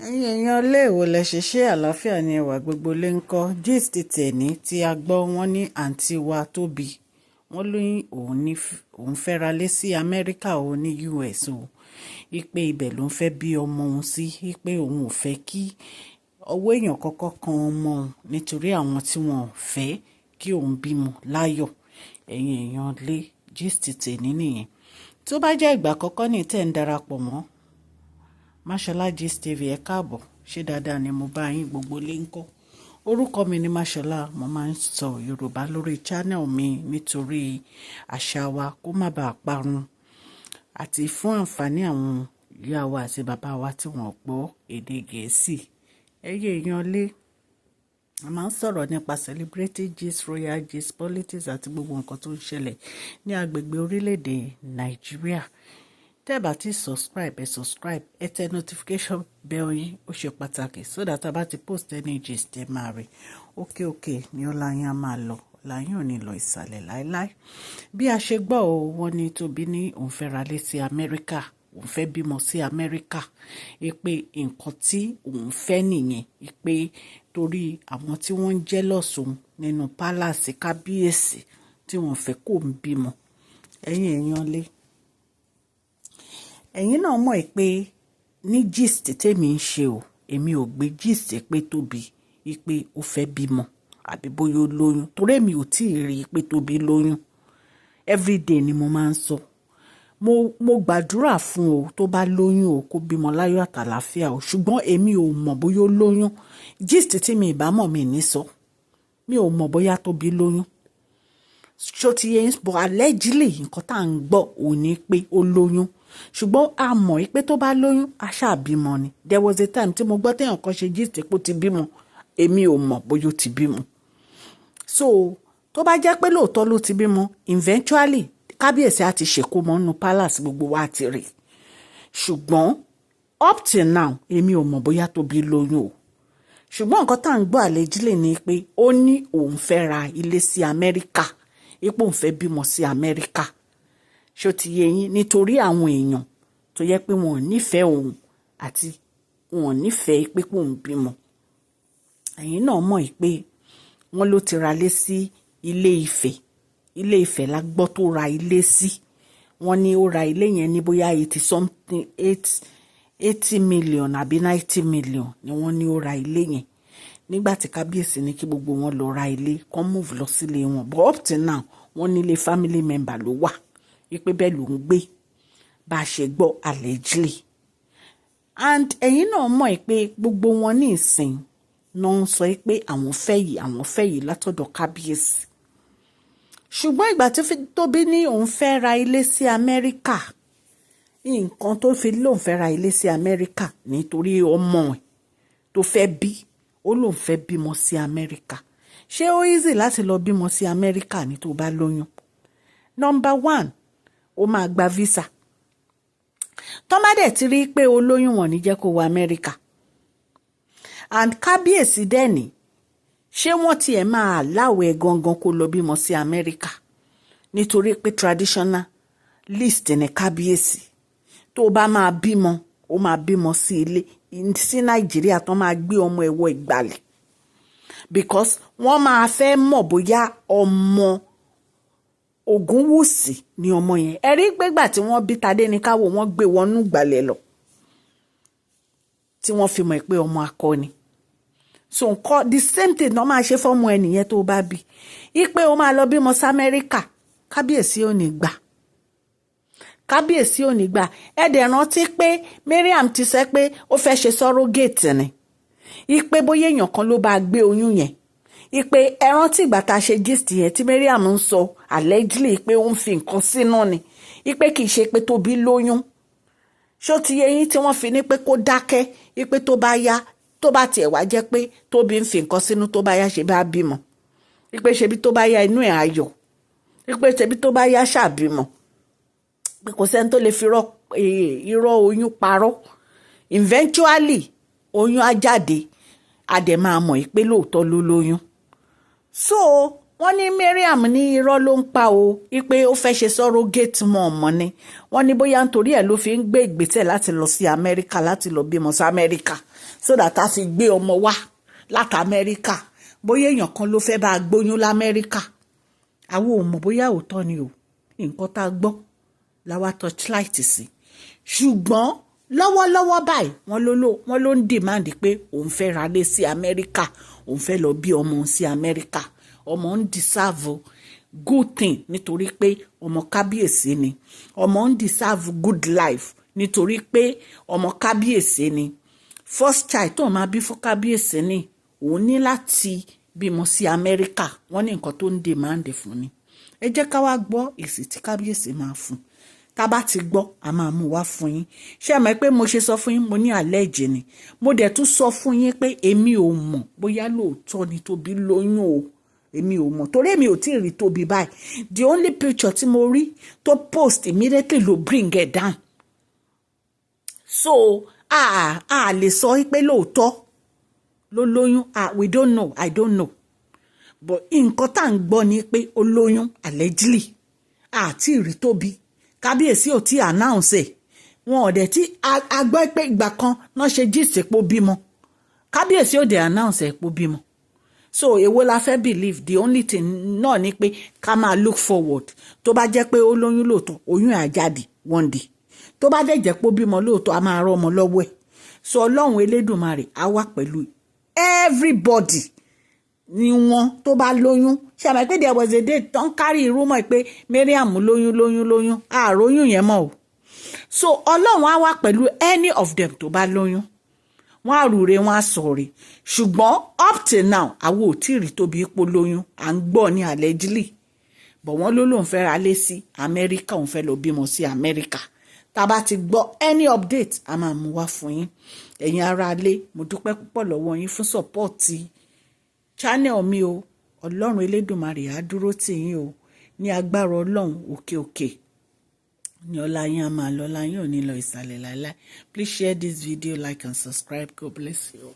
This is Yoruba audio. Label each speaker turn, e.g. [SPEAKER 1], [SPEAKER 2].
[SPEAKER 1] ẹ̀yin èèyàn léèwò lẹ ṣe ṣe àlàáfíà ní ẹwà gbogbo lè ń kọ́ gist tẹ̀ní tí a gbọ́ wọn ní àǹtí wa Tóbi wọ́n lóyún òun fẹ́ ra lé sí Amẹ́ríkà òun ní US o ipe ibẹ̀ ló ń fẹ́ bí ọmọ òun sí ipe òun ò fẹ́ kí ọwọ́ èèyàn kọ́kọ́ kan ọmọ òun nítorí àwọn tí wọn ò fẹ́ kí òun bímọ láyọ̀ ẹ̀yin èèyàn lé gist tẹ̀ní nìyẹn tó bá jẹ́ ìgbà àkọ́kọ́ ní tẹ̀ ń darapọ̀ mọ́ Mashola Gist TV ẹ káàbọ̀ ṣé dáadáa ni mo bá yín gbogbo lé ń kọ́ orúkọ mi ni Mashola mo máa ń sọ Yorùbá lórí channel mi nítorí àṣà wa kó má bàa parun àti fún àǹfààní àwọn ìyá wa àti bàbá wa tí wọ́n gbọ́ èdè Gẹ̀ẹ́sì ẹyẹ èèyàn lé a máa ń sọ̀rọ̀ nípa celebrity gist royal gist politics àti gbogbo nǹkan tó ń ṣẹlẹ̀ ní agbègbè orílẹ̀-èdè Nàìjíríà tẹ́ bá ti subscribe ẹ tẹ notification bell yín ó ṣe pàtàkì so that a bá ti post any gist ẹ máa rí òkè ni ọlá yín á máa lọ ọlá yín ò ní lọ ìsàlẹ̀ láéláé bí a ṣe gbọ́ ọ wọ́n ní Tóbi ní òun fẹ́ ra lé sí Amẹ́ríkà òun fẹ́ bímọ sí Amẹ́ríkà pé nǹkan tí òun fẹ́ nìyẹn pé torí àwọn tí wọ́n ń jẹ́ lọ́sùn nínú pálásì kábíyèsí tí wọ́n fẹ́ kó ń bímọ ẹ̀yin èèyàn lé ẹ̀yin náà mọ̀ pé ní gist tèmi ń ṣe o èmi ò gbé gist pé Tóbi pé ó fẹ́ bímọ àbí bóyá ó lóyún torí èmi ò tí ì rí pé Tóbi lóyún everyday ni mo máa ń sọ mo gbàdúrà fún o tó bá lóyún o kó bímọ láyọ̀ àtàlàáfíà o ṣùgbọ́n èmi ò mọ̀ bóyá ó lóyún gist tí mi ìbá mọ̀ mi ní sọ mi ò mọ̀ bóyá Tóbi lóyún ṣó ti yẹn bọ̀ allegedly nǹkan tá à ń gbọ́ ò ní pé ó lóyún ṣùgbọ́n a mọ̀ pé tó bá lóyún a ṣàbímọ ni there was a time tí mo gbọ́ téèyàn kan ṣe gist pé ó ti bímọ èmi ò mọ̀ bóyá ó ti bímọ so tó bá jẹ́ pé lóòótọ́ ló ti bímọ eventually kábíyèsí á ti ṣèkómọ nínú palace gbogbo wa ti rí ṣùgbọ́n up till now èmi ò mọ̀ bóyá Tóbi lóyún o ṣùgbọ́n nǹkan tá à ń gbọ́ allegedly ni pé ó ní òun fẹ́ ra ilé sí Amẹ́ríkà ipò òun fẹ́ bímọ sí Amẹ́ríkà ṣó ti yé yín nítorí àwọn èèyàn tó yẹ pé wọn ò nífẹ̀ẹ́ òun àti wọn ò nífẹ̀ẹ́ pé kò ń bímọ ẹ̀yin náà mọ̀ pé wọ́n ló ti ra lé sí Ilé Ifẹ̀ la gbọ́ tó ra ilé sí wọ́n ní ó ra ilé yẹn ní bóyá 80 million àbí 90 million ni wọ́n ní ó ra ilé yẹn nígbà tí kábíyèsí ní kí gbogbo wọn lọ ra ilé kán move lọ sílé wọn but up till now wọ́n nílé family member ló wà wípé bẹ́ẹ̀ ló ń gbé bá a ṣe gbọ́ allegedly and ẹ̀yin náà mọ̀ pé gbogbo wọn ní ìsìn náà ń sọ pé àwọn fẹ́ yìí látọ̀dọ̀ kábíyèsí ṣùgbọ́n ìgbà tí Tóbi ní òun fẹ́ ra ilé sí Amẹ́ríkà nǹkan tó fi lóun fẹ́ ra ilé sí Amẹ́ríkà nítorí ọmọ ẹ̀ tó fẹ́ bí ó lóun fẹ́ bímọ sí Amẹ́ríkà ṣé ó easy láti lọ bímọ sí Amẹ́ríkà ní tó bá lóyún number one ó máa gba visa tọ́mádẹ̀ ti rí pé olóyún wọn ní jẹ́ kó wọ Amẹ́ríkà and kábíyèsí dẹ́ni ṣé wọ́n tiẹ̀ máa láwẹ̀ gangan kó lọ bímọ sí Amẹ́ríkà nítorí pé traditionalist ní kábíyèsí tó bá máa bímọ ó máa bímọ sí ilé sí Nàìjíríà tó máa gbé ọmọ ẹ̀wọ̀ ìgbàlẹ̀ because wọ́n máa fẹ́ mọ̀ bóyá ọmọ Ògúnwùsì ni ọmọ yẹn ẹ rí gbégbà tí wọ́n bí Tadé ní káwọ́ wọ́n gbé wọnú gbàlẹ̀ lọ tí wọ́n fi mọ̀ pé ọmọ akọni so nǹkan the same thing náà máa ṣe fọ́mọ ẹnìyẹn tó bá bí ipe ó máa lọ bímọ sí Amẹ́ríkà kábíyèsí ò ní gbà ẹ dẹ̀ rántí pé Mariam ti sọ pé ó fẹ́ ṣe surrogate ni ipe bóyá èèyàn kan ló bá gbé oyún yẹn ipe ẹ rántí ìgbà tá a ṣe gist yẹn tí Mariam ń sọ allegedly pé ó ń fi nǹkan sínú ni ipe kì í ṣe pé Tóbi lóyún ṣó ti yé yín tí wọ́n fi ní pé kó dákẹ́ ipe tó bá yá tó bá tiẹ̀ wá jẹ́ pé Tóbi ń fi nǹkan sínú tó bá yá ṣe bá bímọ ipe ṣebí tó bá yá inú ẹ̀ ayọ̀ ipe ṣebí tó bá yá ṣàbímọ pé kò sẹ́ni tó lè fi irọ́ oyún parọ́ eventually oyún á jáde a dẹ̀ máa mọ̀ pé lóòótọ́ ló lóyún so wọ́n ní Mariam ní irọ́ ló ń pa o wípé ó fẹ́ ṣe surrogate mom ni wọ́n ní bóyá nítorí ẹ̀ ló fi ń gbé ìgbésẹ̀ láti lọ sí Amẹ́ríkà láti lọ bímọ sí Amẹ́ríkà so that a fi gbé ọmọ wá láti Amẹ́ríkà bóyá èèyàn kan ló fẹ́ bá a gbóyún l'Amẹ́ríkà àwọn ò mọ̀ bóyá òótọ́ ni o nǹkan tá a gbọ́ láwa torchlight sí ṣùgbọ́n lọ́wọ́lọ́wọ́ báyìí wọ́n ló ń demand pé òun fẹ́ ralé sí Amẹ́ríkà òun fẹ́ lọ bí ọmọ sí Amẹ́ríkà ọmọ ń deserve good thing nítorí pé ọmọ kábíyèsí ni ọmọ ń deserve good life nítorí pé ọmọ kábíyèsí ni first child tó máa bí fún kábíyèsí ni òun ní láti bímọ sí Amẹ́ríkà wọ́n ní nǹkan tó ń demand fún ni ẹ jẹ́ ká wá gbọ́ èsì tí kábíyèsí máa fún tá bá ti gbọ́ a máa mú wá fún yín ṣé mọ̀ pé mo ṣe sọ fún yín mo ní àlẹ́jì ni mo dẹ̀ tún sọ fún yín pé èmi ò mọ̀ bóyá lóòótọ́ ni Tóbi lóyún o èmi ò mọ̀ torí èmi ò tí ì rí Tóbi báyìí the only picture tí mo rí tó post immediately ló bring it down so a lè sọ pé lóòótọ́ ló lóyún we don't know I don't know but nǹkan tá à ń gbọ́ ni pé ó lóyún allegedly àti rí Tóbi kábíyèsí ò tí announce ẹ̀ wọn ò dẹ̀ tí a gbọ́ pé ìgbà kan náà ṣe gist pé ó bímọ kábíyèsí ò dẹ̀ announce ẹ̀ pé ó bímọ so èwo la fẹ́ believe the only thing náà ni pé ká máa look forward tó bá jẹ́ pé ó lóyún lóòótọ́ oyún àjáde one day tó bá dẹ̀ jẹ́ pé ó bímọ lóòótọ́ a máa rọ́ ọmọ lọ́wọ́ ẹ̀ so ọlọ́run elédùnmarè á wà pẹ̀lú everybody ni wọn tó bá lóyún ṣe àmọ́ pé there was a day tó ń kárí rumor pé Mariam lóyún àròyún yẹn mọ́ o so ọlọ́run á wà pẹ̀lú any of them tó bá lóyún wọ́n á rúre wọ́n á sọ̀rọ̀ ṣùgbọ́n up till now àwọn ò tí ì rí Tóbi ipò lóyún à ń gbọ́ ní allegedly but wọ́n lóun fẹ́ ra lé sí Amẹ́ríkà òun fẹ́ lọ bímọ sí Amẹ́ríkà tá a bá ti gbọ́ any update a máa mú wá fún yín ẹ̀yin ará ilé mo dúpẹ́ púpọ̀ lọ́wọ́ yín fún support channel mi o ọlọ́run elédùnmarè á dúró tì yín o ní agbára ọlọ́run òkè òkè ní ọlá yín á máa lọ ọlá yín ò ní lọ ìsàlẹ̀ láéláé please share this video like and subscribe God bless you.